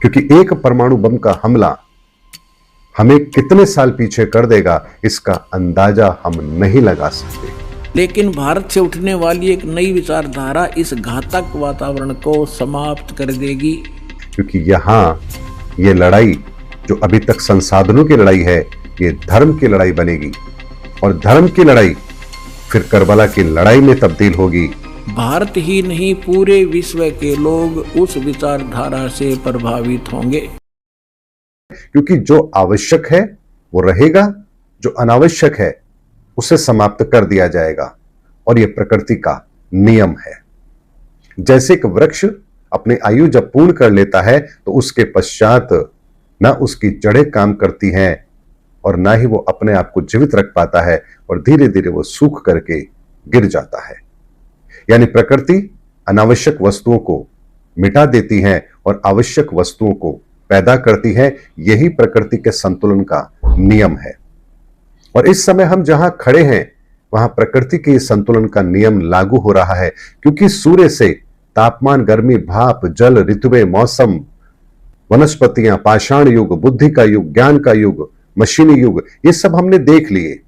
क्योंकि एक परमाणु बम का हमला हमें कितने साल पीछे कर देगा, इसका अंदाजा हम नहीं लगा सकते। लेकिन भारत से उठने वाली एक नई विचारधारा इस घातक वातावरण को समाप्त कर देगी। क्योंकि यहां ये लड़ाई जो अभी तक संसाधनों की लड़ाई है, ये धर्म की लड़ाई बनेगी और धर्म की लड़ाई फिर करबला की लड़ाई में तब्दील होगी। भारत ही नहीं, पूरे विश्व के लोग उस विचारधारा से प्रभावित होंगे। क्योंकि जो आवश्यक है वो रहेगा, जो अनावश्यक है उसे समाप्त कर दिया जाएगा और यह प्रकृति का नियम है। जैसे एक वृक्ष अपनी आयु जब पूर्ण कर लेता है तो उसके पश्चात ना उसकी जड़ें काम करती हैं और ना ही वो अपने आप को जीवित रख पाता है और धीरे धीरे वो सूख करके गिर जाता है। यानी प्रकृति अनावश्यक वस्तुओं को मिटा देती है और आवश्यक वस्तुओं को पैदा करती है। यही प्रकृति के संतुलन का नियम है। और इस समय हम जहां खड़े हैं वहां प्रकृति के संतुलन का नियम लागू हो रहा है, क्योंकि सूर्य से तापमान, गर्मी, भाप, जल, ऋतुएं, मौसम, वनस्पतियां, पाषाण युग, बुद्धि का युग, ज्ञान का युग, मशीनी युग, ये सब हमने देख लिए।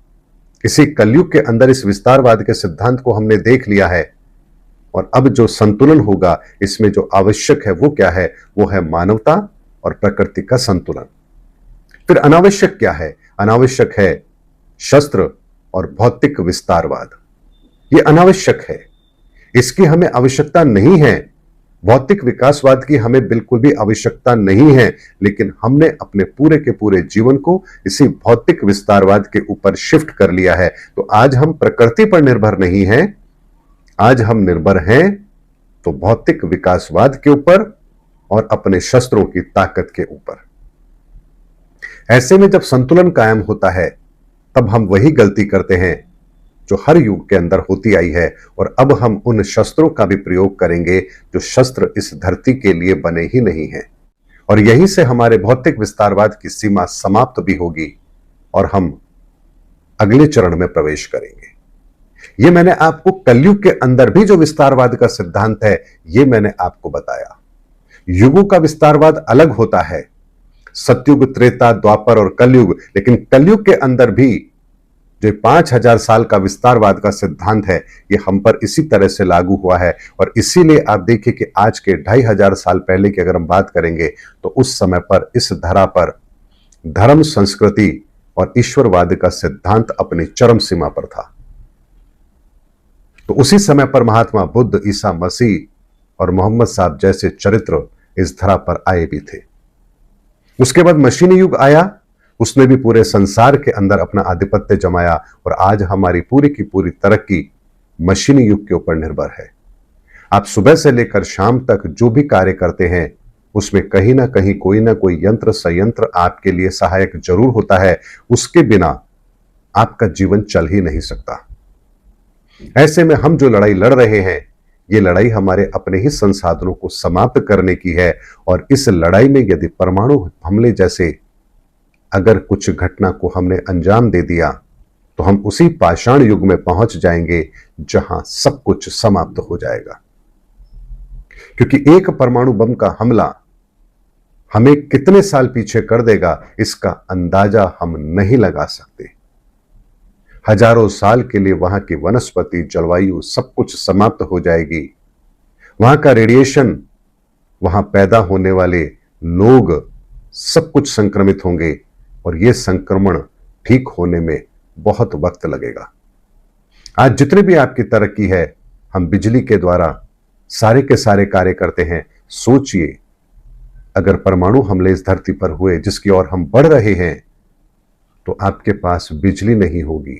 इसी कलयुग के अंदर इस विस्तारवाद के सिद्धांत को हमने देख लिया है। और अब जो संतुलन होगा, इसमें जो आवश्यक है वो क्या है? वो है मानवता और प्रकृति का संतुलन। फिर अनावश्यक क्या है? अनावश्यक है शस्त्र और भौतिक विस्तारवाद। ये अनावश्यक है, इसकी हमें आवश्यकता नहीं है। भौतिक विकासवाद की हमें बिल्कुल भी आवश्यकता नहीं है, लेकिन हमने अपने पूरे के पूरे जीवन को इसी भौतिक विस्तारवाद के ऊपर शिफ्ट कर लिया है। तो आज हम प्रकृति पर निर्भर नहीं हैं, आज हम निर्भर हैं तो भौतिक विकासवाद के ऊपर और अपने शस्त्रों की ताकत के ऊपर। ऐसे में जब संतुलन कायम होता है तब हम वही गलती करते हैं जो हर युग के अंदर होती आई है, और अब हम उन शस्त्रों का भी प्रयोग करेंगे जो शस्त्र इस धरती के लिए बने ही नहीं हैं। और यहीं से हमारे भौतिक विस्तारवाद की सीमा समाप्त भी होगी और हम अगले चरण में प्रवेश करेंगे। ये मैंने आपको कलयुग के अंदर भी जो विस्तारवाद का सिद्धांत है, ये मैंने आपको बताया। युगों का विस्तारवाद अलग होता है, सतयुग, त्रेता, द्वापर और कलयुग। लेकिन कलयुग के अंदर भी जो 5000 साल का विस्तारवाद का सिद्धांत है, ये हम पर इसी तरह से लागू हुआ है। और इसीलिए आप देखिए कि आज के 2500 साल पहले की अगर हम बात करेंगे तो उस समय पर इस धरा पर धर्म, संस्कृति और ईश्वरवाद का सिद्धांत अपनी चरम सीमा पर था। तो उसी समय पर महात्मा बुद्ध, ईसा मसीह और मोहम्मद साहब जैसे चरित्र इस धरा पर आए भी थे। उसके बाद मशीनी युग आया, उसने भी पूरे संसार के अंदर अपना आधिपत्य जमाया और आज हमारी पूरी की पूरी तरक्की मशीनी युग के ऊपर निर्भर है। आप सुबह से लेकर शाम तक जो भी कार्य करते हैं उसमें कहीं ना कहीं कोई ना कोई यंत्र संयंत्र आपके लिए सहायक जरूर होता है। उसके बिना आपका जीवन चल ही नहीं सकता। ऐसे में हम जो लड़ाई लड़ रहे हैं, ये लड़ाई हमारे अपने ही संसाधनों को समाप्त करने की है। और इस लड़ाई में यदि परमाणु हमले जैसे अगर कुछ घटना को हमने अंजाम दे दिया तो हम उसी पाषाण युग में पहुंच जाएंगे जहां सब कुछ समाप्त हो जाएगा। क्योंकि एक परमाणु बम का हमला हमें कितने साल पीछे कर देगा, इसका अंदाजा हम नहीं लगा सकते। हजारों साल के लिए वहां की वनस्पति, जलवायु सब कुछ समाप्त हो जाएगी। वहां का रेडिएशन, वहां पैदा होने वाले लोग सब कुछ संक्रमित होंगे और यह संक्रमण ठीक होने में बहुत वक्त लगेगा। आज जितने भी आपकी तरक्की है, हम बिजली के द्वारा सारे के सारे कार्य करते हैं। सोचिए अगर परमाणु हमले इस धरती पर हुए जिसकी ओर हम बढ़ रहे हैं, तो आपके पास बिजली नहीं होगी।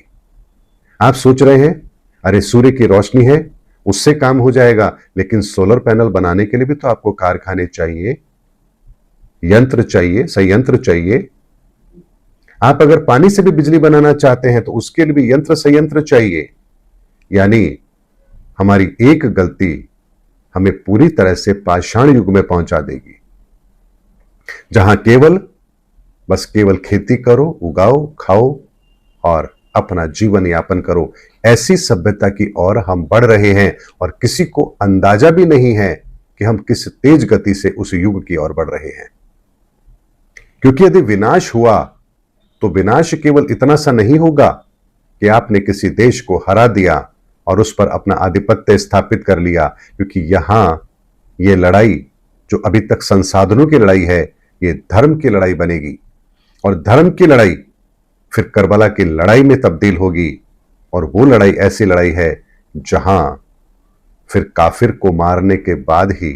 आप सोच रहे हैं अरे सूर्य की रोशनी है उससे काम हो जाएगा, लेकिन सोलर पैनल बनाने के लिए भी तो आपको कारखाने चाहिए, यंत्र चाहिए, संयंत्र चाहिए। आप अगर पानी से भी बिजली बनाना चाहते हैं तो उसके लिए भी यंत्र संयंत्र चाहिए। यानी हमारी एक गलती हमें पूरी तरह से पाषाण युग में पहुंचा देगी, जहां केवल खेती करो, उगाओ, खाओ और अपना जीवन यापन करो। ऐसी सभ्यता की ओर हम बढ़ रहे हैं और किसी को अंदाजा भी नहीं है कि हम किस तेज गति से उस युग की ओर बढ़ रहे हैं। क्योंकि यदि विनाश हुआ तो विनाश केवल इतना सा नहीं होगा कि आपने किसी देश को हरा दिया और उस पर अपना आधिपत्य स्थापित कर लिया, क्योंकि यहां यह लड़ाई जो अभी तक संसाधनों की लड़ाई है, यह धर्म की लड़ाई बनेगी और धर्म की लड़ाई फिर करबला की लड़ाई में तब्दील होगी। और वो लड़ाई ऐसी लड़ाई है जहां फिर काफिर को मारने के बाद ही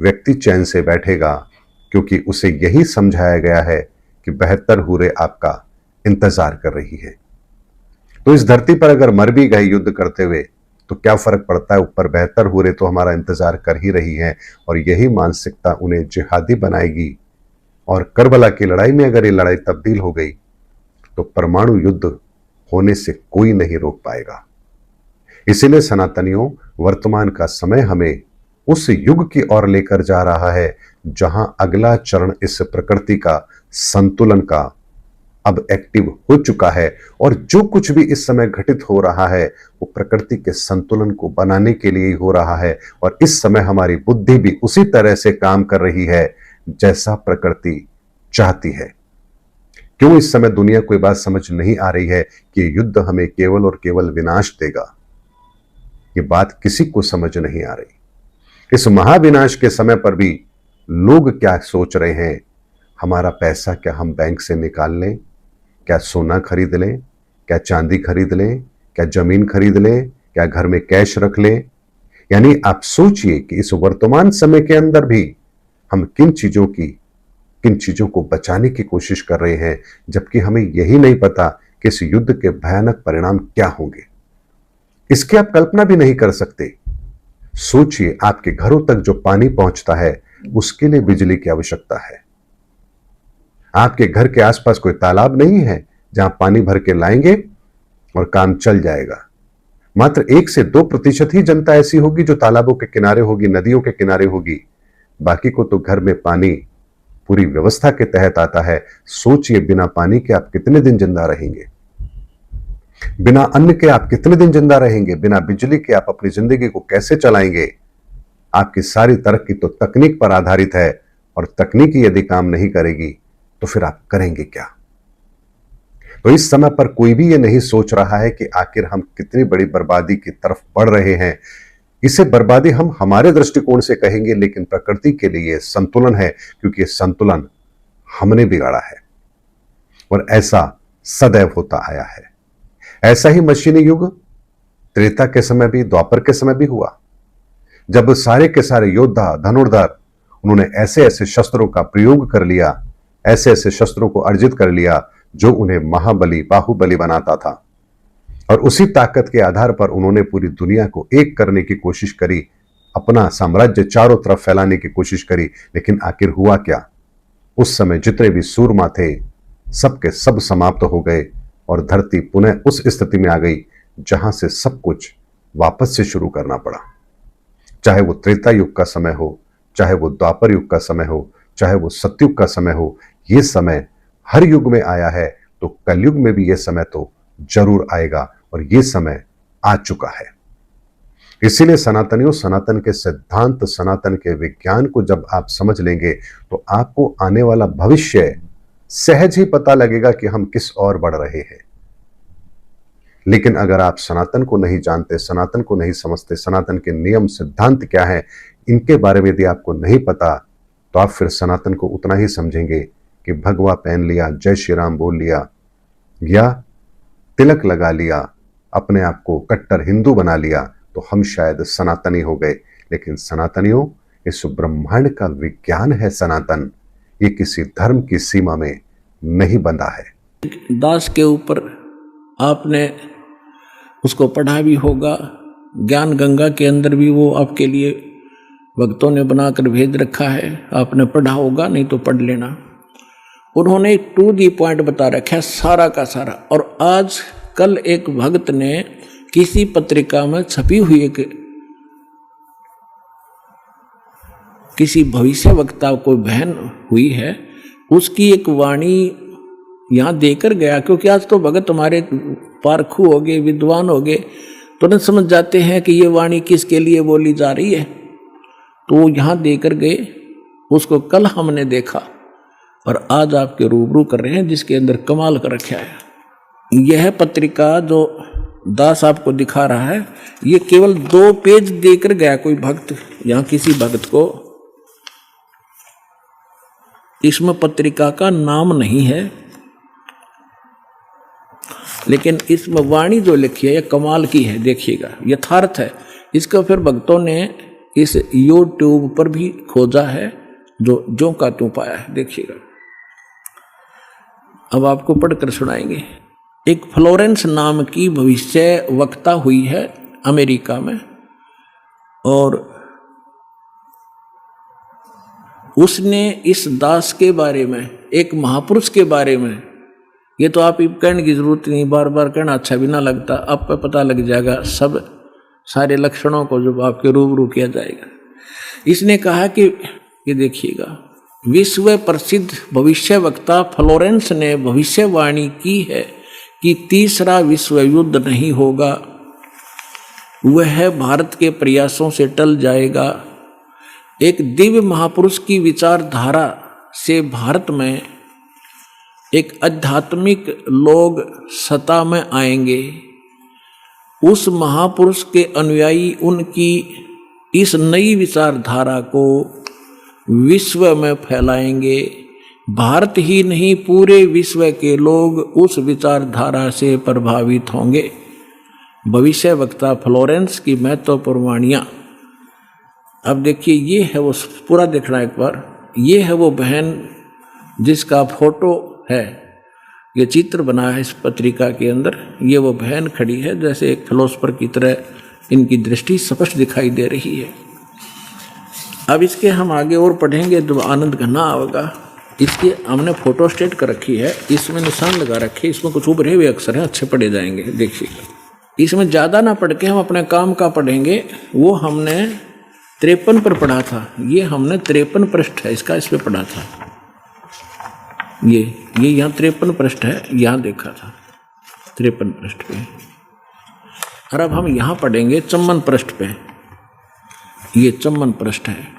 व्यक्ति चैन से बैठेगा, क्योंकि उसे यही समझाया गया है कि बेहतर हूरें आपका इंतजार कर रही है। तो इस धरती पर अगर मर भी गए युद्ध करते हुए तो क्या फर्क पड़ता है, ऊपर बेहतर हूरें तो हमारा इंतजार कर ही रही है। और यही मानसिकता उन्हें जिहादी बनाएगी। और करबला की लड़ाई में अगर ये लड़ाई तब्दील हो गई तो परमाणु युद्ध होने से कोई नहीं रोक पाएगा। इसीलिए सनातनियों, वर्तमान का समय हमें उस युग की ओर लेकर जा रहा है जहां अगला चरण इस प्रकृति का संतुलन का अब एक्टिव हो चुका है। और जो कुछ भी इस समय घटित हो रहा है वो प्रकृति के संतुलन को बनाने के लिए ही हो रहा है। और इस समय हमारी बुद्धि भी उसी तरह से काम कर रही है जैसा प्रकृति चाहती है। क्यों इस समय दुनिया को ये बात समझ नहीं आ रही है कि युद्ध हमें केवल और केवल विनाश देगा? ये बात किसी को समझ नहीं आ रही। इस महाविनाश के समय पर भी लोग क्या सोच रहे हैं, हमारा पैसा क्या हम बैंक से निकाल लें, क्या सोना खरीद लें, क्या चांदी खरीद लें, क्या जमीन खरीद लें, क्या घर में कैश रख लें। यानी आप सोचिए कि इस वर्तमान समय के अंदर भी हम किन चीजों को बचाने की कोशिश कर रहे हैं, जबकि हमें यही नहीं पता कि इस युद्ध के भयानक परिणाम क्या होंगे। इसकी आप कल्पना भी नहीं कर सकते। सोचिए, आपके घरों तक जो पानी पहुंचता है उसके लिए बिजली की आवश्यकता है। आपके घर के आसपास कोई तालाब नहीं है जहां पानी भर के लाएंगे और काम चल जाएगा। मात्र 1 से 2% ही जनता ऐसी होगी जो तालाबों के किनारे होगी, नदियों के किनारे होगी। बाकी को तो घर में पानी पूरी व्यवस्था के तहत आता है। सोचिए, बिना पानी के आप कितने दिन जिंदा रहेंगे, बिना अन्न के आप कितने दिन जिंदा रहेंगे, बिना बिजली के आप अपनी जिंदगी को कैसे चलाएंगे। आपकी सारी तरक्की तो तकनीक पर आधारित है और तकनीकी यदि काम नहीं करेगी तो फिर आप करेंगे क्या? तो इस समय पर कोई भी ये नहीं सोच रहा है कि आखिर हम कितनी बड़ी बर्बादी की तरफ बढ़ रहे हैं। इसे बर्बादी हम हमारे दृष्टिकोण से कहेंगे, लेकिन प्रकृति के लिए संतुलन है, क्योंकि यह संतुलन हमने बिगाड़ा है और ऐसा सदैव होता आया है। ऐसा ही मशीनी युग त्रेता के समय भी, द्वापर के समय भी हुआ, जब सारे के सारे योद्धा धनुर्धर उन्होंने ऐसे ऐसे शस्त्रों का प्रयोग कर लिया, ऐसे ऐसे शस्त्रों को अर्जित कर लिया जो उन्हें महाबली बाहुबली बनाता था। और उसी ताकत के आधार पर उन्होंने पूरी दुनिया को एक करने की कोशिश करी, अपना साम्राज्य चारों तरफ फैलाने की कोशिश करी। लेकिन आखिर हुआ क्या? उस समय जितने भी सूरमा थे सबके सब समाप्त हो गए और धरती पुनः उस स्थिति में आ गई जहां से सब कुछ वापस से शुरू करना पड़ा। चाहे वो त्रेता युग का समय हो, चाहे वो द्वापर युग का समय हो, चाहे वो सतयुग का समय हो, ये समय हर युग में आया है, तो कलयुग में भी ये समय तो जरूर आएगा और ये समय आ चुका है। इसीलिए सनातनियों, सनातन के सिद्धांत, सनातन के विज्ञान को जब आप समझ लेंगे तो आपको आने वाला भविष्य सहज ही पता लगेगा कि हम किस ओर बढ़ रहे हैं। लेकिन अगर आप सनातन को नहीं जानते, सनातन को नहीं समझते, सनातन के नियम सिद्धांत क्या है, इनके बारे में यदि आपको नहीं पता, तो आप फिर सनातन को उतना ही समझेंगे कि भगवा पहन लिया, जय श्री राम बोल लिया या तिलक लगा लिया, अपने आप को कट्टर हिंदू बना लिया, तो हम शायद सनातनी हो गए। लेकिन सनातनियों, इस ब्रह्मांड का विज्ञान है सनातन, ये किसी धर्म की सीमा में नहीं बंधा है। दास के ऊपर आपने उसको पढ़ा भी होगा, ज्ञान गंगा के अंदर भी वो आपके लिए भक्तों ने बनाकर भेज रखा है, आपने पढ़ा होगा, नहीं तो पढ़ लेना। उन्होंने टू दी पॉइंट बता रखा है सारा का सारा। और आज कल एक भक्त ने किसी पत्रिका में छपी हुई एक किसी भविष्य वक्ता को बहन हुई है, उसकी एक वाणी यहाँ देकर गया, क्योंकि आज तो भगत हमारे पारखू हो गए, विद्वान हो गए, तुरंत समझ जाते हैं कि ये वाणी किसके लिए बोली जा रही है। तो यहाँ देकर गए, उसको कल हमने देखा। और आज आपके रूबरू कर रहे हैं, जिसके अंदर कमाल कर रखा है। यह पत्रिका जो दास आपको दिखा रहा है, ये केवल 2 पेज देकर गया कोई भक्त, यहाँ किसी भक्त को इसमें पत्रिका का नाम नहीं है, लेकिन इसमें वाणी जो लिखी है यह कमाल की है। देखिएगा, यथार्थ है। इसका फिर भक्तों ने इस YouTube पर भी खोजा है, जो ज्यों का त्यों पाया है। देखिएगा, अब आपको पढ़कर सुनाएंगे। एक फ्लोरेंस नाम की भविष्य वक्ता हुई है अमेरिका में, और उसने इस दास के बारे में, एक महापुरुष के बारे में, ये तो आप कहने की जरूरत नहीं, बार बार कहना अच्छा भी ना लगता, आप पे पता लग जाएगा सब सारे लक्षणों को जब आपके रूबरू किया जाएगा। इसने कहा कि ये देखिएगा, विश्व प्रसिद्ध भविष्य वक्ता फ्लोरेंस ने भविष्यवाणी की है कि तीसरा विश्व युद्ध नहीं होगा, वह भारत के प्रयासों से टल जाएगा। एक दिव्य महापुरुष की विचारधारा से भारत में एक आध्यात्मिक लोग सत्ता में आएंगे। उस महापुरुष के अनुयायी उनकी इस नई विचारधारा को विश्व में फैलाएंगे। भारत ही नहीं, पूरे विश्व के लोग उस विचारधारा से प्रभावित होंगे। भविष्य वक्ता फ्लोरेंस की महत्वपूर्ण वाणियाँ। अब देखिए, ये है वो, पूरा देखना एक बार। ये है वो बहन जिसका फोटो है, ये चित्र बना है इस पत्रिका के अंदर। ये वो बहन खड़ी है, जैसे एक फिलोसफर की तरह इनकी दृष्टि स्पष्ट दिखाई दे रही है। अब इसके हम आगे और पढ़ेंगे तो आनंद घना होगा। इसकी हमने फोटो स्टेट कर रखी है, इसमें निशान लगा रखे, इसमें कुछ उभरे हुए अक्षर हैं, अच्छे पढ़े जाएंगे। देखिएगा, इसमें ज़्यादा ना पढ़ के हम अपने काम का पढ़ेंगे। वो हमने 53 पर पढ़ा था, ये हमने 53 पृष्ठ है इसका, इस पर पढ़ा था। ये यहाँ 53 पृष्ठ है, यहाँ देखा था 53 पृष्ठ पे। और अब हम यहाँ पढ़ेंगे 54 पृष्ठ पे। ये 54 पृष्ठ है।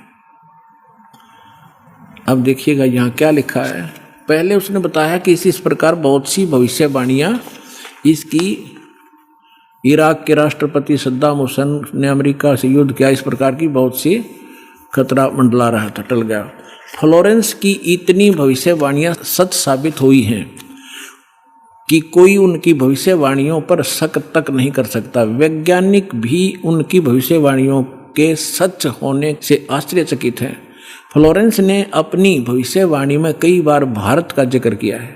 अब देखिएगा यहाँ क्या लिखा है। पहले उसने बताया कि इस प्रकार बहुत सी भविष्यवाणियाँ इसकी, इराक के राष्ट्रपति सद्दाम हुसैन ने अमेरिका से युद्ध किया, इस प्रकार की बहुत सी खतरा मंडला रहा था, टल गया। फ्लोरेंस की इतनी भविष्यवाणियाँ सच साबित हुई हैं कि कोई उनकी भविष्यवाणियों पर शक तक नहीं कर सकता। वैज्ञानिक भी उनकी भविष्यवाणियों के सच होने से आश्चर्यचकित हैं। फ्लोरेंस ने अपनी भविष्यवाणी में कई बार भारत का जिक्र किया है।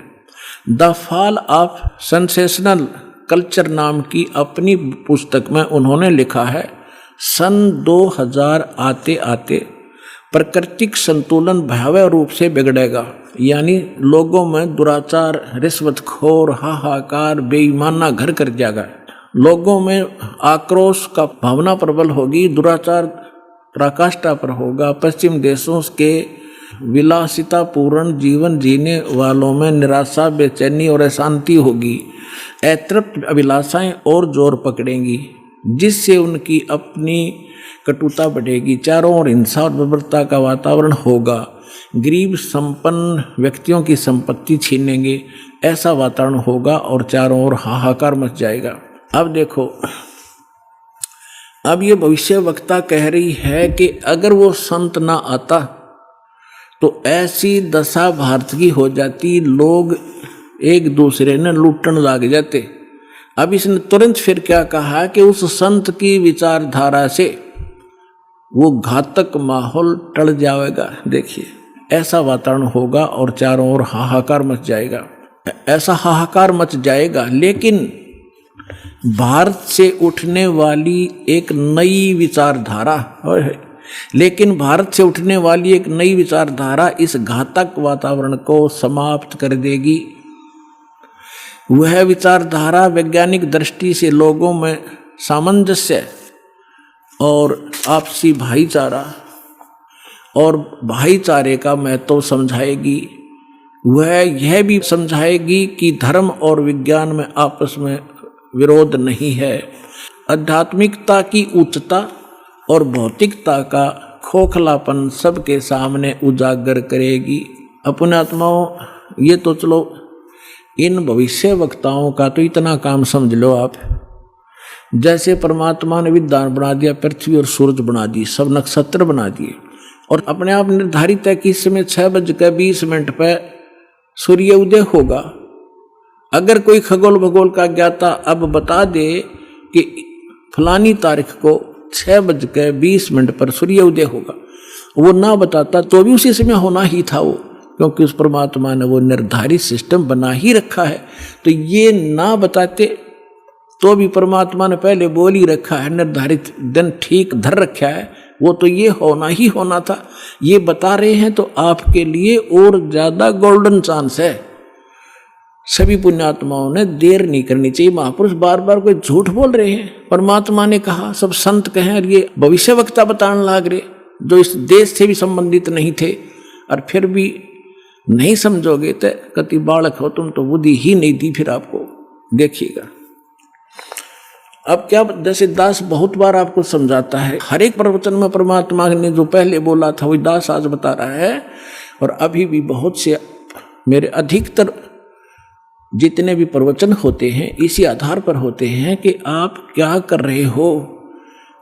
The fall of sensational culture नाम की अपनी पुस्तक में उन्होंने लिखा है, सन 2000 आते आते प्राकृतिक संतुलन भयावह रूप से बिगड़ेगा। यानी लोगों में दुराचार, रिश्वतखोर, हाहाकार, बेईमाना घर कर जाएगा। लोगों में आक्रोश का भावना प्रबल होगी, दुराचार पराकाष्ठा पर होगा। पश्चिम देशों के विलासितापूर्ण जीवन जीने वालों में निराशा, बेचैनी और अशांति होगी। अतृप्त अभिलाषाएं और जोर पकड़ेंगी, जिससे उनकी अपनी कटुता बढ़ेगी। चारों ओर हिंसा और बर्बरता का वातावरण होगा। गरीब संपन्न व्यक्तियों की संपत्ति छीनेंगे, ऐसा वातावरण होगा और चारों ओर हाहाकार मच जाएगा। अब देखो, अब ये भविष्य वक्ता कह रही है कि अगर वो संत ना आता तो ऐसी दशा भारत की हो जाती, लोग एक दूसरे ने लूटने लग जाते। अब इसने तुरंत फिर क्या कहा कि उस संत की विचारधारा से वो घातक माहौल टल जाएगा। देखिए, ऐसा वातावरण होगा और चारों ओर हाहाकार मच जाएगा। ऐसा हाहाकार मच जाएगा, लेकिन भारत से उठने वाली एक नई विचारधारा, लेकिन भारत से उठने वाली एक नई विचारधारा इस घातक वातावरण को समाप्त कर देगी। वह विचारधारा वैज्ञानिक दृष्टि से लोगों में सामंजस्य और आपसी भाईचारा और भाईचारे का महत्व समझाएगी। वह यह भी समझाएगी कि धर्म और विज्ञान में आपस में विरोध नहीं है। आध्यात्मिकता की उच्चता और भौतिकता का खोखलापन सबके सामने उजागर करेगी। अपने आत्माओं, ये तो चलो इन भविष्य वक्ताओं का तो इतना काम समझ लो आप, जैसे परमात्मा ने विद्वान बना दिया, पृथ्वी और सूरज बना दी, सब नक्षत्र बना दिए, और अपने आप निर्धारित है कि इस समय 6:20 पर सूर्य उदय होगा। अगर कोई खगोल भगोल का ज्ञाता अब बता दे कि फलानी तारीख को 6:20 पर सूर्य उदय होगा, वो ना बताता तो भी उसी समय होना ही था वो, क्योंकि उस परमात्मा ने वो निर्धारित सिस्टम बना ही रखा है। तो ये ना बताते तो भी परमात्मा ने पहले बोल ही रखा है, निर्धारित दिन ठीक धर रखा है, वो तो ये होना ही होना था। ये बता रहे हैं तो आपके लिए और ज्यादा गोल्डन चांस है। सभी पुण्यात्माओं ने देर नहीं करनी चाहिए। महापुरुष बार बार कोई झूठ बोल रहे हैं, परमात्मा ने कहा, सब संत कहें, और ये भविष्य वक्ता बताने लाग रहे जो इस देश से भी संबंधित नहीं थे, और फिर भी नहीं समझोगे तो कति बालक हो तुम, तो बुद्धि ही नहीं दी फिर आपको। देखिएगा अब क्या, जैसे दास बहुत बार आपको समझाता है, हर एक प्रवचन में परमात्मा ने जो पहले बोला था वही दास आज बता रहा है। और अभी भी बहुत से मेरे अधिकतर जितने भी प्रवचन होते हैं इसी आधार पर होते हैं कि आप क्या कर रहे हो।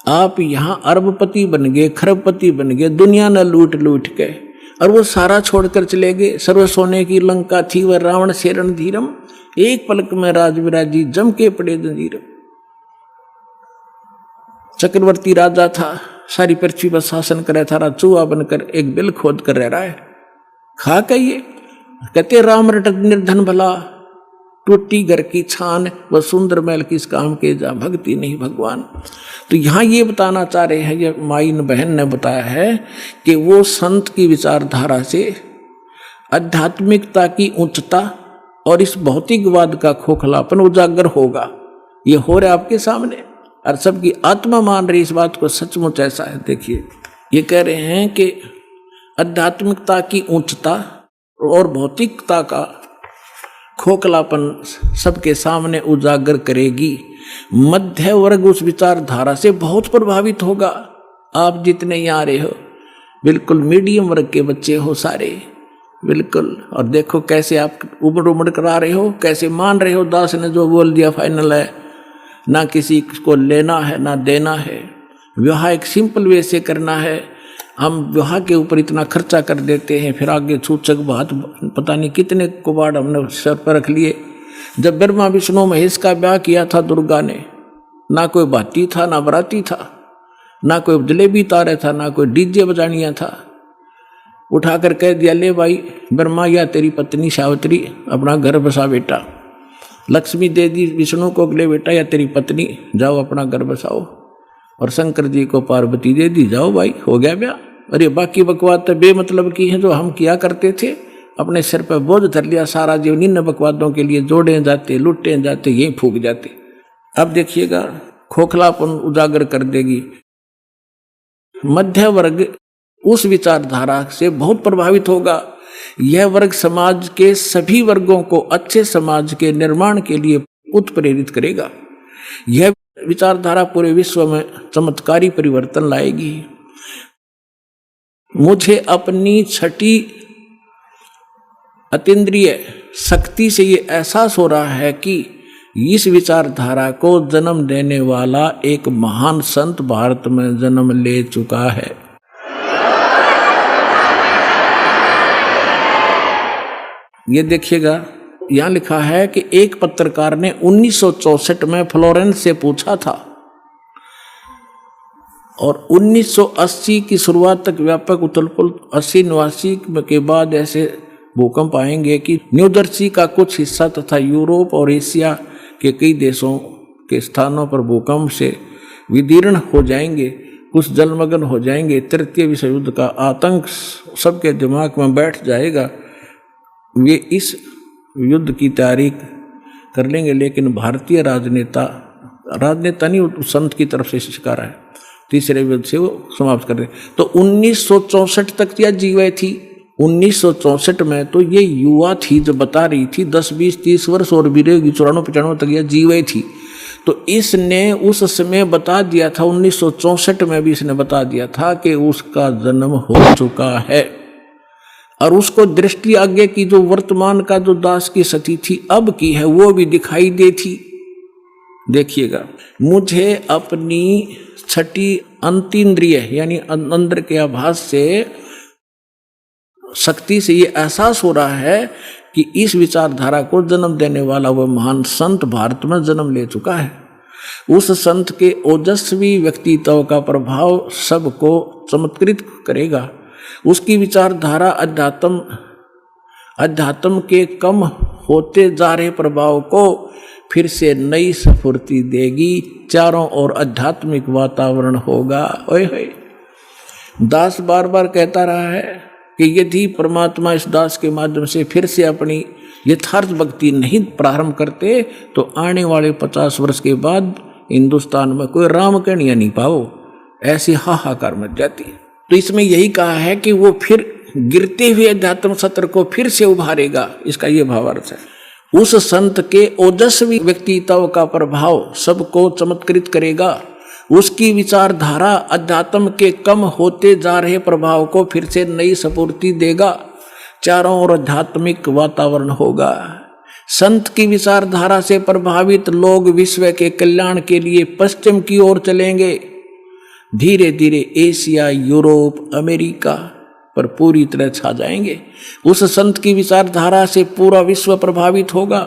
आप यहाँ अरबपति बन गए, खरबपति बन गए, दुनिया न लूट लूट के, और वो सारा छोड़कर चले गए। सर्व सोने की लंका थी वह रावण से रणधीरम, एक पलक में राज विराजी जम के पड़े जंजीरम। चक्रवर्ती राजा था, सारी पृथ्वी पर शासन करे था, चूहा बनकर एक बिल खोद कर रह रहा है। खा कहिए कहते राम रटत निर्धन भला, टूटी घर की छान व सुंदर महल किस काम के, जा भक्ति नहीं भगवान। तो यहाँ ये बताना चाह रहे हैं, ये माइन बहन ने बताया है कि वो संत की विचारधारा से आध्यात्मिकता की उच्चता और इस भौतिकवाद का खोखलापन उजागर होगा। ये हो रहा है आपके सामने, और सबकी आत्मा मान रही इस बात को, सचमुच ऐसा है। देखिए ये कह रहे हैं कि आध्यात्मिकता की उच्चता और भौतिकता का खोखलापन सबके सामने उजागर करेगी। मध्य वर्ग उस विचारधारा से बहुत प्रभावित होगा। आप जितने यहाँ रहे हो बिल्कुल मीडियम वर्ग के बच्चे हो सारे, बिल्कुल। और देखो कैसे आप उमड़ उमड़ कर आ रहे हो, कैसे मान रहे हो दास ने जो बोल दिया फाइनल है, ना किसी को लेना है ना देना है। विवाह एक सिंपल वे से करना है। हम विवाह के ऊपर इतना खर्चा कर देते हैं, फिर आगे सूचक बात पता नहीं कितने कुबाड़ हमने सर पर रख लिए। जब ब्रह्मा विष्णु महेश का ब्याह किया था दुर्गा ने, ना कोई बाती था ना बराती था, ना कोई जलेबी तारे था, ना कोई डीजे बजानिया था। उठाकर कह दिया, ले भाई ब्रह्मा या तेरी पत्नी सावित्री अपना घर बसा बेटा। लक्ष्मी दे दी विष्णु को, ले बेटा या तेरी पत्नी जाओ अपना घर बसाओ। और शंकर जी को पार्वती दे दी, जाओ भाई हो गया ब्याह। अरे बाकी बकवाद तो बेमतलब की है जो हम किया करते थे, अपने सिर पर बोझ धर लिया सारा जीवन इन बकवादों के लिए, जोड़े जाते लुटे जाते यही फूक जाते। अब देखिएगा खोखलापन उजागर कर देगी। मध्य वर्ग उस विचारधारा से बहुत प्रभावित होगा। यह वर्ग समाज के सभी वर्गों को अच्छे समाज के निर्माण के लिए उत्प्रेरित करेगा। यह विचारधारा पूरे विश्व में चमत्कारी परिवर्तन लाएगी। मुझे अपनी छठी अतीन्द्रिय शक्ति से ये एहसास हो रहा है कि इस विचारधारा को जन्म देने वाला एक महान संत भारत में जन्म ले चुका है। ये देखिएगा यहाँ लिखा है कि एक पत्रकार ने 1964 में फ्लोरेंस से पूछा था और 1980 की शुरुआत तक व्यापक उथलपुथल 80-89 के बाद ऐसे भूकंप आएंगे कि न्यू जर्सी का कुछ हिस्सा तथा यूरोप और एशिया के कई देशों के स्थानों पर भूकंप से विदीर्ण हो जाएंगे, कुछ जलमग्न हो जाएंगे। तृतीय विश्व युद्ध का आतंक सबके दिमाग में बैठ जाएगा। वे इस युद्ध की तैयारी कर लेंगे, लेकिन भारतीय राजनेता नहीं, संत की तरफ से शिकार है, तीसरे युद्ध से वो समाप्त कर रहे। तो 1964 तक यह जीवे थी। 1964 में तो ये युवा थी जो बता रही थी, 10, 20, 30 वर्ष और भी रहेगी, 94-95 तक यह जीवे थी। तो इसने उस समय बता दिया था, 1964 में भी इसने बता दिया था कि उसका जन्म हो चुका है। और उसको दृष्टि आगे की जो वर्तमान का जो दास की स्थिति थी अब की है वो भी दिखाई देती। देखिएगा, मुझे अपनी छठी अंतीन्द्रिय यानी अंदर के आभास से शक्ति से ये एहसास हो रहा है कि इस विचारधारा को जन्म देने वाला वह महान संत भारत में जन्म ले चुका है। उस संत के ओजस्वी व्यक्तित्व का प्रभाव सबको चमत्कृत करेगा। उसकी विचारधारा अध्यात्म के कम होते जा रहे प्रभाव को फिर से नई स्फूर्ति देगी। चारों ओर आध्यात्मिक वातावरण होगा। ओए होए, दास बार बार कहता रहा है कि यदि परमात्मा इस दास के माध्यम से फिर से अपनी यथार्थ भक्ति नहीं प्रारंभ करते तो आने वाले 50 वर्ष के बाद हिंदुस्तान में कोई राम कहानियां नहीं पाओ, ऐसी हाहाकार मच जाती है। तो इसमें यही कहा है कि वो फिर गिरते हुए अध्यात्म सत्र को फिर से उभारेगा, इसका ये भावार्थ है। उस संत के ओजस्वी व्यक्तित्व का प्रभाव सबको चमत्कृत करेगा। उसकी विचारधारा अध्यात्म के कम होते जा रहे प्रभाव को फिर से नई स्फूर्ति देगा। चारों ओर आध्यात्मिक वातावरण होगा। संत की विचारधारा से प्रभावित लोग विश्व के कल्याण के लिए पश्चिम की ओर चलेंगे। धीरे धीरे एशिया, यूरोप, अमेरिका पर पूरी तरह छा जाएंगे। उस संत की विचारधारा से पूरा विश्व प्रभावित होगा।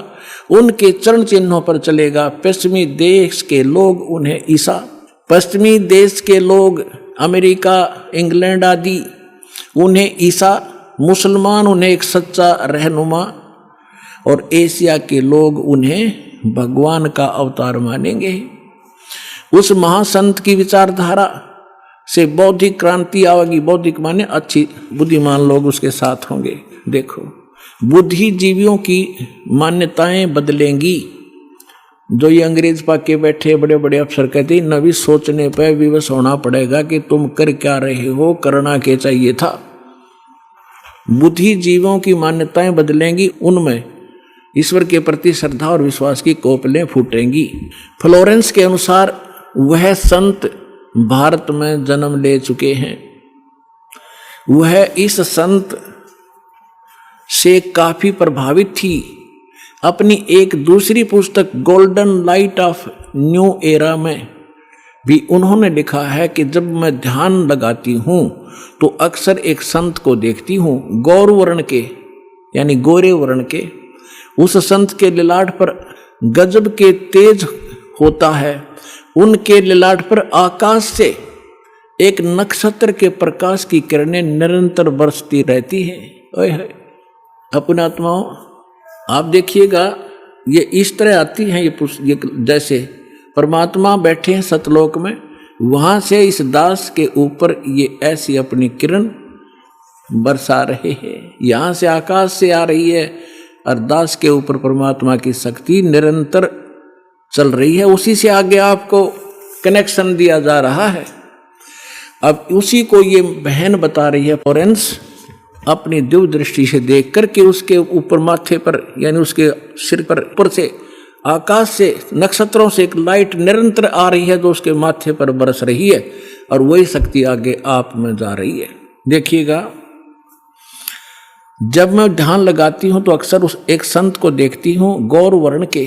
उनके चरण चिन्हों पर चलेगा। पश्चिमी देश के लोग उन्हें पश्चिमी देश के लोग अमेरिका, इंग्लैंड आदि उन्हें ईसा, मुसलमान उन्हें एक सच्चा रहनुमा और एशिया के लोग उन्हें भगवान का अवतार मानेंगे। उस महासंत की विचारधारा से बौद्धिक क्रांति आएगी। बौद्धिक माने अच्छी बुद्धिमान लोग उसके साथ होंगे। देखो, बुद्धिजीवियों की मान्यताएं बदलेंगी। जो ये अंग्रेज पाके बैठे बड़े बड़े अफसर कहते हैं नवी सोचने पर विवश होना पड़ेगा कि तुम कर क्या रहे हो, करना क्या चाहिए था। बुद्धिजीवियों की मान्यताएं बदलेंगी, उनमें ईश्वर के प्रति श्रद्धा और विश्वास की कोपलें फूटेंगी। फ्लोरेंस के अनुसार वह संत भारत में जन्म ले चुके हैं। वह इस संत से काफी प्रभावित थी। अपनी एक दूसरी पुस्तक golden light of new era में भी उन्होंने लिखा है कि जब मैं ध्यान लगाती हूँ तो अक्सर एक संत को देखती हूँ, गौर वर्ण के यानी गोरे वर्ण के। उस संत के ललाट पर गजब के तेज होता है। उनके ललाट पर आकाश से एक नक्षत्र के प्रकाश की किरणें निरंतर बरसती रहती है। ओए अपने आत्माओं, आप देखिएगा ये इस तरह आती हैं ये जैसे परमात्मा बैठे हैं सतलोक में, वहां से इस दास के ऊपर ये ऐसी अपनी किरण बरसा रहे हैं। यहाँ से आकाश से आ रही है और दास के ऊपर परमात्मा की शक्ति निरंतर चल रही है। उसी से आगे आपको कनेक्शन दिया जा रहा है। अब उसी को ये बहन बता रही है फ्लोरेंस अपनी दिव्य दृष्टि से देख करके उसके ऊपर माथे पर यानी उसके सिर पर ऊपर से आकाश से नक्षत्रों से एक लाइट निरंतर आ रही है जो उसके माथे पर बरस रही है और वही शक्ति आगे आप में जा रही है। देखिएगा, जब मैं ध्यान लगाती हूं तो अक्सर उस एक संत को देखती हूं गौर वर्ण के।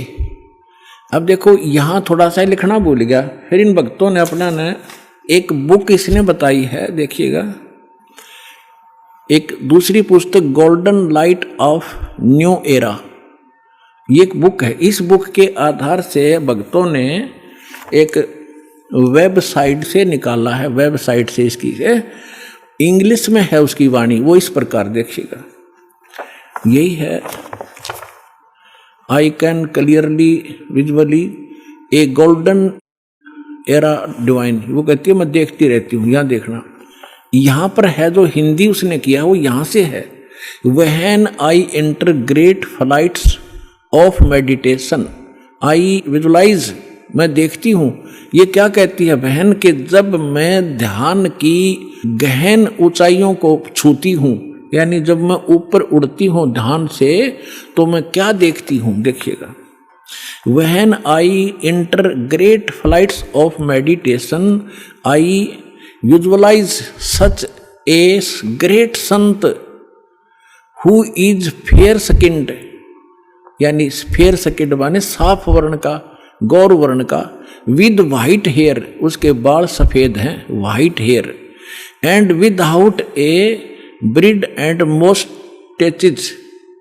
अब देखो यहां थोड़ा सा लिखना भूल गया, फिर इन भक्तों ने अपना ने एक बुक इसने बताई है। देखिएगा, एक दूसरी पुस्तक golden light of new era, ये एक बुक है। इस बुक के आधार से भक्तों ने एक वेबसाइट से निकाला है, वेबसाइट से इसकी इंग्लिश में है उसकी वाणी, वो इस प्रकार देखिएगा, यही है। I can clearly visually A golden era divine, वो कहती है मैं देखती रहती हूँ। यहाँ देखना, यहाँ पर है जो हिंदी उसने किया वो यहाँ से है। When I enter great flights of meditation I visualise, मैं देखती हूँ। ये क्या कहती है बहन कि जब मैं ध्यान की गहन ऊंचाइयों को छूती हूँ, यानी जब मैं ऊपर उड़ती हूँ ध्यान से, तो मैं क्या देखती हूँ। देखिएगा, when I enter great flights of meditation I visualise such a great sant who is fair skinned, यानी फेयर स्किन्ड माने साफ वर्ण का, गौर वर्ण का, विद व्हाइट हेयर, उसके बाल सफेद हैं, white hair, and without a beard and moustaches,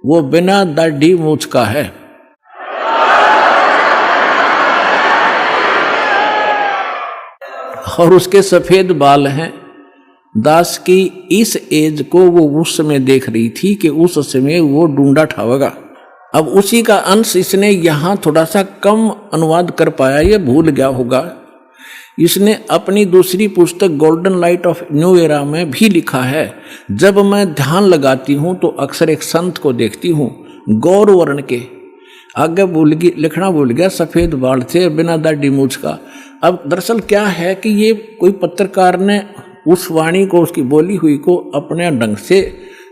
वो बिना दाढ़ी मूछ का है। और उसके सफेद बाल हैं। दास की इस एज को वो उस समय देख रही थी कि उस समय वो ढूंढा ठावेगा। अब उसी का अंश इसने यहाँ थोड़ा सा कम अनुवाद कर पाया, ये भूल गया होगा। इसने अपनी दूसरी पुस्तक golden light of new era में भी लिखा है, जब मैं ध्यान लगाती हूँ तो अक्सर एक संत को देखती हूँ, गौर वर्ण के, आगे लिखना भूल गया, सफेद बाल थे, बिना दाढ़ी मूछ का। अब दरअसल क्या है कि ये कोई पत्रकार ने उस वाणी को, उसकी बोली हुई को अपने ढंग से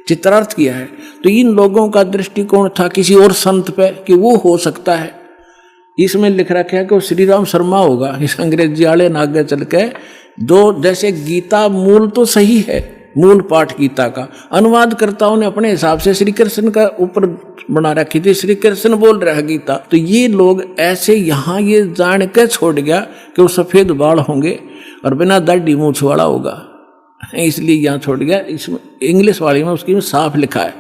चित्रार्थ किया है। तो इन लोगों का दृष्टिकोण था किसी और संत पे कि वो हो सकता है। इसमें लिख रखा है कि वो श्री राम शर्मा होगा। इस अंग्रेजी वाले ने आगे चल के जो, जैसे गीता मूल तो सही है, मूल पाठ गीता का, अनुवादकर्ताओं ने अपने हिसाब से श्री कृष्ण का ऊपर बना रखी थी, श्री कृष्ण बोल रहा है गीता। तो ये लोग ऐसे यहाँ ये जान के छोड़ गया कि वो सफेद बाल होंगे और बिना दाढ़ी मूछ वाला होगा, इसलिए यहाँ छोड़ गया। इसमें इंग्लिश वाली में उसकी साफ लिखा है,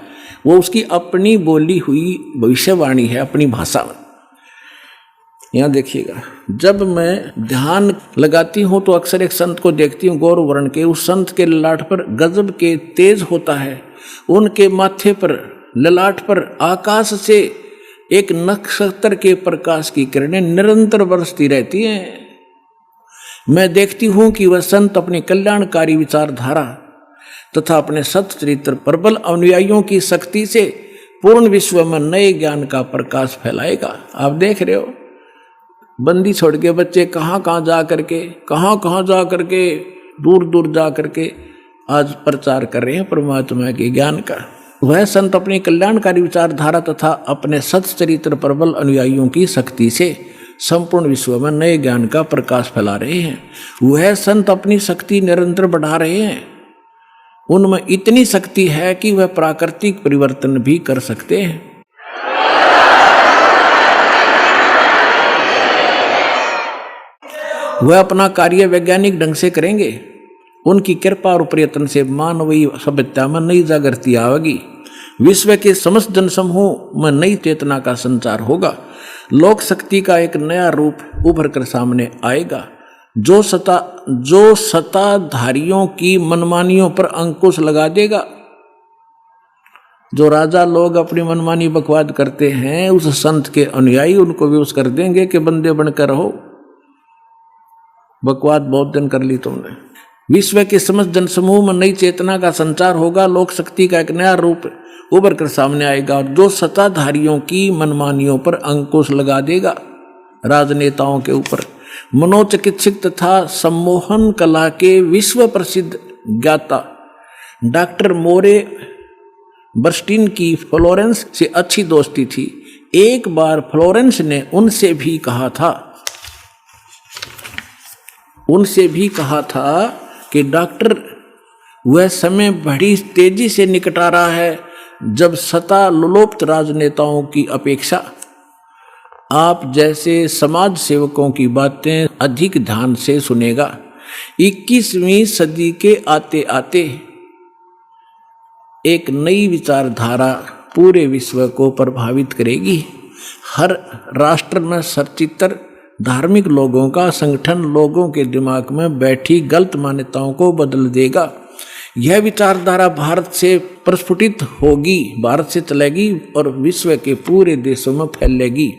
वो उसकी अपनी बोली हुई भविष्यवाणी है, अपनी भाषा में। यहाँ देखिएगा, जब मैं ध्यान लगाती हूँ तो अक्सर एक संत को देखती हूँ, गौर वर्ण के। उस संत के ललाट पर गजब के तेज होता है, उनके माथे पर, ललाट पर आकाश से एक नक्षत्र के प्रकाश की किरणें निरंतर बरसती रहती हैं। मैं देखती हूँ कि वह संत अपनी कल्याणकारी विचारधारा तथा अपने सत चरित्र प्रबल अनुयायियों की शक्ति से पूर्ण विश्व में नए ज्ञान का प्रकाश फैलाएगा। आप देख रहे हो, बंदी छोड़ के बच्चे कहाँ कहाँ जा करके दूर दूर जा करके आज प्रचार कर रहे हैं परमात्मा के ज्ञान का। वह संत अपनी कल्याणकारी विचारधारा तथा अपने सच्चरित्र प्रबल अनुयायियों की शक्ति से संपूर्ण विश्व में नए ज्ञान का प्रकाश फैला रहे हैं। वह संत अपनी शक्ति निरंतर बढ़ा रहे हैं। उनमें इतनी शक्ति है कि वह प्राकृतिक परिवर्तन भी कर सकते हैं। वह अपना कार्य वैज्ञानिक ढंग से करेंगे। उनकी कृपा और प्रयत्न से मानवीय सभ्यता में नई जागृति आएगी। विश्व के समस्त जनसमूह में नई चेतना का संचार होगा। लोक शक्ति का एक नया रूप उभर कर सामने आएगा, जो सत्ताधारियों की मनमानियों पर अंकुश लगा देगा। जो राजा लोग अपनी मनमानी बकवाद करते हैं, उस संत के अनुयायी उनको विवश कर देंगे कि बंदे बनकर रहो, बकवाद बहुत दिन कर ली तुमने। विश्व के समस्त जनसमूह में नई चेतना का संचार होगा। लोक शक्ति का एक नया रूप उभर कर सामने आएगा, जो सत्ताधारियों की मनमानियों पर अंकुश लगा देगा। राजनेताओं के ऊपर मनोचिकित्सक तथा सम्मोहन कला के विश्व प्रसिद्ध ज्ञाता डॉक्टर मोरे बर्स्टीन की फ्लोरेंस से अच्छी दोस्ती थी। एक बार फ्लोरेंस ने उनसे भी कहा था कि डॉक्टर, वह समय बड़ी तेजी से निकट आ रहा है जब सत्ता लोलुप्त राजनेताओं की अपेक्षा आप जैसे समाज सेवकों की बातें अधिक ध्यान से सुनेगा। 21वीं सदी के आते आते एक नई विचारधारा पूरे विश्व को प्रभावित करेगी। हर राष्ट्र में सचित्र धार्मिक लोगों का संगठन लोगों के दिमाग में बैठी गलत मान्यताओं को बदल देगा। यह विचारधारा भारत से प्रस्फुटित होगी, भारत से चलेगी और विश्व के पूरे देशों में फैलेगी।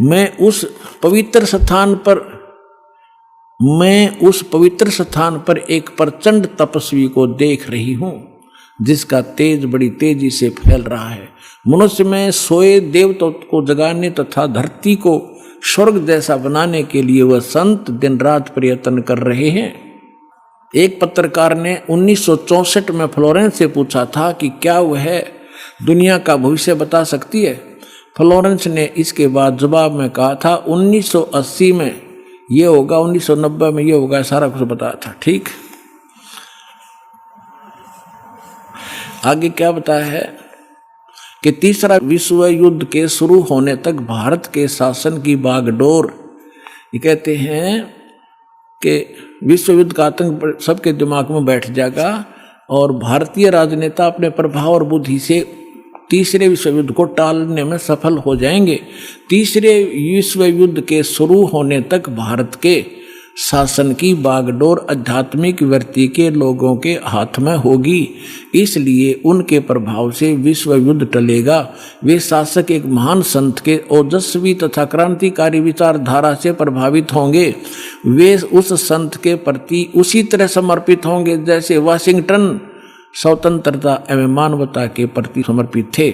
मैं उस पवित्र स्थान पर एक प्रचंड तपस्वी को देख रही हूँ, जिसका तेज बड़ी तेजी से फैल रहा है। मनुष्य में सोए देवताओं को जगाने तथा धरती को स्वर्ग जैसा बनाने के लिए वह संत दिन रात प्रयत्न कर रहे हैं। एक पत्रकार ने 1964 में फ्लोरेंस से पूछा था कि क्या वह दुनिया का भविष्य बता सकती है। फ्लोरेंस ने इसके बाद जवाब में कहा था 1980 में ये होगा, 1990 में ये होगा, सारा कुछ बताया था। ठीक, आगे क्या बताया है कि तीसरा विश्व युद्ध के शुरू होने तक भारत के शासन की बागडोर, ये कहते हैं कि विश्व युद्ध का आतंक सबके दिमाग में बैठ जाएगा और भारतीय राजनेता अपने प्रभाव और बुद्धि से तीसरे विश्व युद्ध को टालने में सफल हो जाएंगे। तीसरे विश्व युद्ध के शुरू होने तक भारत के शासन की बागडोर आध्यात्मिक वृत्ति के लोगों के हाथ में होगी, इसलिए उनके प्रभाव से विश्व युद्ध टलेगा। वे शासक एक महान संत के ओजस्वी तथा क्रांतिकारी विचारधारा से प्रभावित होंगे। वे उस संत के प्रति उसी तरह समर्पित होंगे जैसे वाशिंगटन स्वतंत्रता एवं मानवता के प्रति समर्पित थे।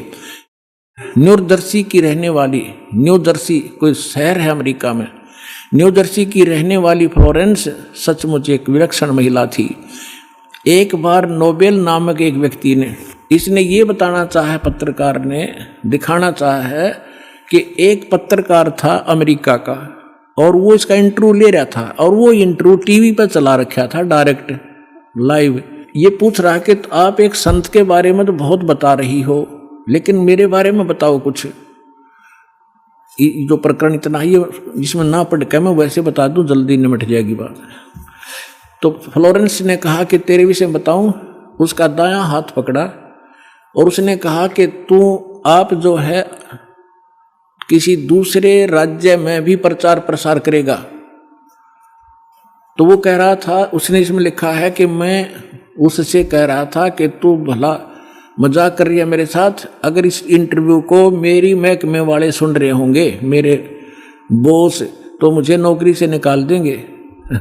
न्यू जर्सी की रहने वाली, न्यू जर्सी कोई शहर है अमेरिका में, न्यू जर्सी की रहने वाली फ्लोरेंस सचमुच एक विलक्षण महिला थी। एक बार नोबेल नामक एक व्यक्ति ने, इसने ये बताना चाहा, पत्रकार ने दिखाना चाहा है कि एक पत्रकार था अमेरिका का और वो इसका इंटरव्यू ले रहा था और वो इंटरव्यू टीवी पर चला रखा था डायरेक्ट लाइव। ये पूछ रहा कि तो आप एक संत के बारे में तो बहुत बता रही हो, लेकिन मेरे बारे में बताओ कुछ। जो प्रकरण इतना ही जिसमें ना पढ़ के मैं वैसे बता दूं, जल्दी निमट जाएगी बात। तो फ्लोरेंस ने कहा कि तेरे विषय बताऊं। उसका दायां हाथ पकड़ा और उसने कहा कि आप जो है किसी दूसरे राज्य में भी प्रचार प्रसार करेगा। तो वो कह रहा था, उसने इसमें लिखा है कि मैं उससे कह रहा था कि तू भला मजाक कर रही है मेरे साथ। अगर इस इंटरव्यू को मेरी महकमे वाले सुन रहे होंगे, मेरे बॉस, तो मुझे नौकरी से निकाल देंगे।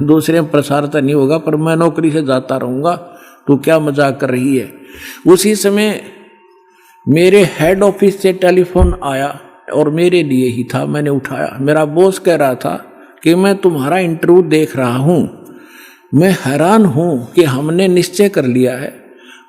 दूसरे में प्रसार तो नहीं होगा पर मैं नौकरी से जाता रहूँगा। तू क्या मजाक कर रही है। उसी समय मेरे हेड ऑफिस से टेलीफोन आया और मेरे लिए ही था, मैंने उठाया। मेरा बॉस कह रहा था कि मैं तुम्हारा इंटरव्यू देख रहा हूँ, मैं हैरान हूँ कि हमने निश्चय कर लिया है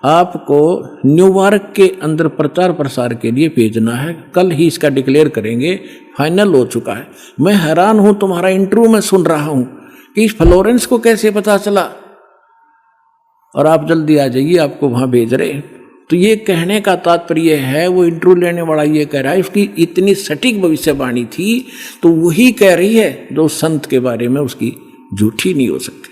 आपको न्यूयॉर्क के अंदर प्रचार प्रसार के लिए भेजना है। कल ही इसका डिक्लेयर करेंगे, फाइनल हो चुका है। मैं हैरान हूं, तुम्हारा इंटरव्यू मैं सुन रहा हूं कि इस फ्लोरेंस को कैसे पता चला और आप जल्दी आ जाइए, आपको वहां भेज रहे। तो ये कहने का तात्पर्य है, वो इंटरव्यू लेने वाला ये कह रहा है उसकी इतनी सटीक भविष्यवाणी थी, तो वही कह रही है जो संत के बारे में उसकी झूठी नहीं हो सकती।